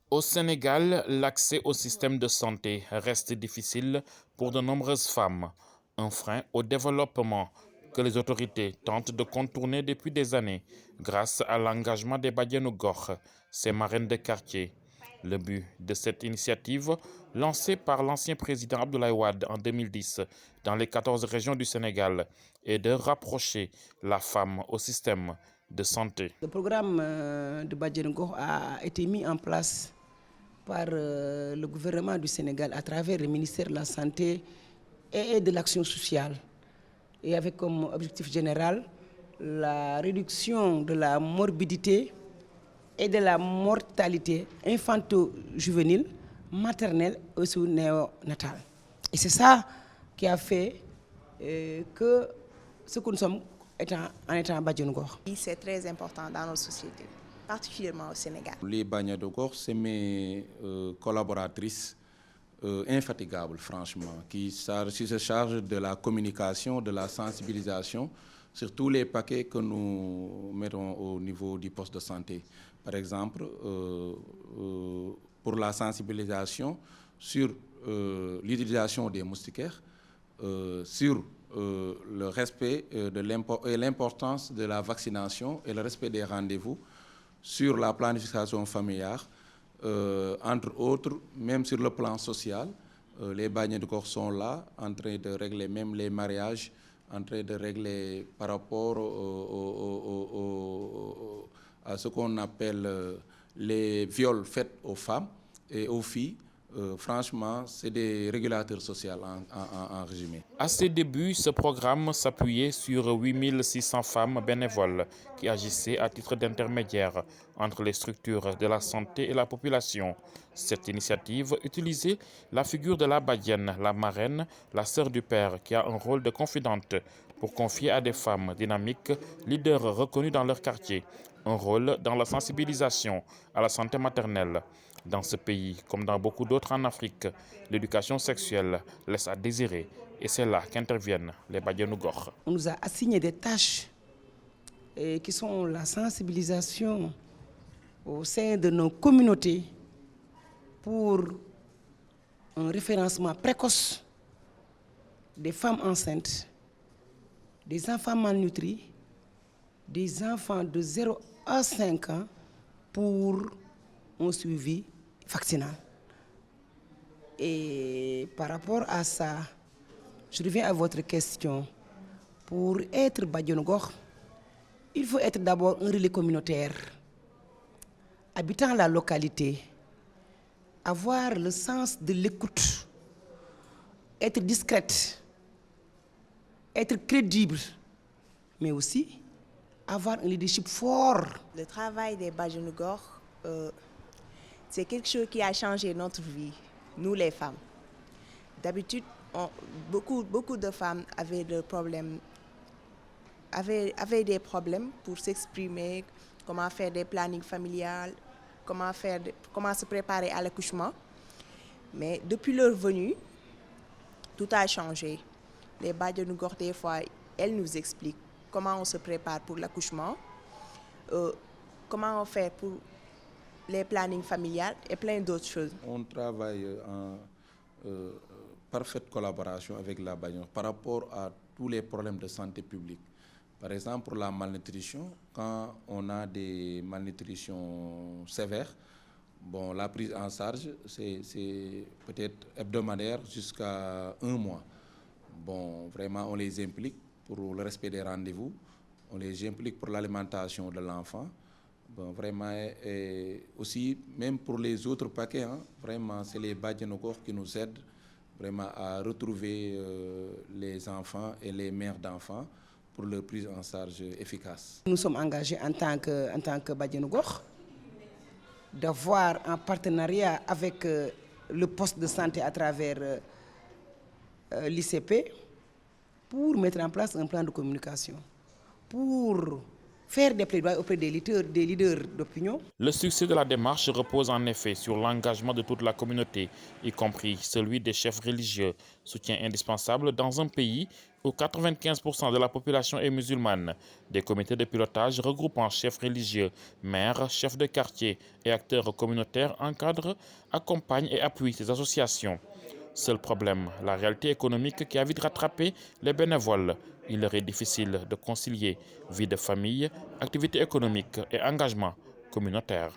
Au Sénégal, l'accès au système de santé reste difficile pour de nombreuses femmes, un frein au développement que les autorités tentent de contourner depuis des années grâce à l'engagement des Badianou Gox, ces marraines de quartier. Le but de cette initiative, lancée par l'ancien président Abdoulaye Wade en 2010 dans les 14 régions du Sénégal, est de rapprocher la femme au système de santé. Le programme de Badianou Gox a été mis en place par le gouvernement du Sénégal à travers le ministère de la Santé et de l'Action sociale, et avec comme objectif général la réduction de la morbidité et de la mortalité infanto-juvénile, maternelle et aussi néonatale. Et c'est ça qui a fait que ce que nous sommes en étant Badianou Gox. C'est très important dans nos sociétés, particulièrement au Sénégal. Les Badianou Gox, c'est mes collaboratrices infatigables, franchement, qui se chargent de la communication, de la sensibilisation sur tous les paquets que nous mettons au niveau du poste de santé. Par exemple, pour la sensibilisation sur l'utilisation des moustiquaires, sur le respect et l'importance de la vaccination et le respect des rendez-vous, sur la planification familiale, entre autres, même sur le plan social. Les Badianou Gox sont là, en train de régler même les mariages, en train de régler par rapport à ce qu'on appelle les viols faits aux femmes et aux filles. Franchement, c'est des régulateurs sociaux en résumé. À ses débuts, ce programme s'appuyait sur 8600 femmes bénévoles qui agissaient à titre d'intermédiaire entre les structures de la santé et la population. Cette initiative utilisait la figure de la badienne, la marraine, la sœur du père, qui a un rôle de confidente pour confier à des femmes dynamiques, leaders reconnus dans leur quartier, un rôle dans la sensibilisation à la santé maternelle. Dans ce pays, comme dans beaucoup d'autres en Afrique, l'éducation sexuelle laisse à désirer et c'est là qu'interviennent les Badianou Gox. On nous a assigné des tâches qui sont la sensibilisation au sein de nos communautés pour un référencement précoce des femmes enceintes, des enfants malnutris, des enfants de 0 à 5 ans pour un suivi vaccinal. Et par rapport à ça, je reviens à votre question. Pour être Badianou Gox, il faut être d'abord un relais communautaire, habitant la localité, avoir le sens de l'écoute, être discrète, être crédible, mais aussi avoir un leadership fort. Le travail des Badianou Gox, c'est quelque chose qui a changé notre vie, nous les femmes. D'habitude, beaucoup de femmes avaient des problèmes pour s'exprimer, comment faire des plannings familiales, comment se préparer à l'accouchement. Mais depuis leur venue, tout a changé. Les Badianou Gox, des fois, elles nous expliquent comment on se prépare pour l'accouchement, comment on fait pour les plannings familiales et plein d'autres choses. On travaille en parfaite collaboration avec la Badianou Gox par rapport à tous les problèmes de santé publique. Par exemple, pour la malnutrition, quand on a des malnutritions sévères, bon, la prise en charge, c'est peut-être hebdomadaire jusqu'à 1 mois. Bon, vraiment, on les implique pour le respect des rendez-vous, on les implique pour l'alimentation de l'enfant. Bon, vraiment, et aussi, même pour les autres paquets, hein, vraiment, c'est les Badianou Gox qui nous aident vraiment à retrouver les enfants et les mères d'enfants pour leur prise en charge efficace. Nous sommes engagés en tant que Badianou Gox d'avoir un partenariat avec le poste de santé à travers l'ICP pour mettre en place un plan de communication, pour faire des plaidoyers auprès des leaders d'opinion. Le succès de la démarche repose en effet sur l'engagement de toute la communauté, y compris celui des chefs religieux, soutien indispensable dans un pays où 95% de la population est musulmane. Des comités de pilotage regroupant chefs religieux, maires, chefs de quartier et acteurs communautaires encadrent, accompagnent et appuient ces associations. Seul problème, la réalité économique qui a vite rattrapé les bénévoles. Il leur est difficile de concilier vie de famille, activité économique et engagement communautaire.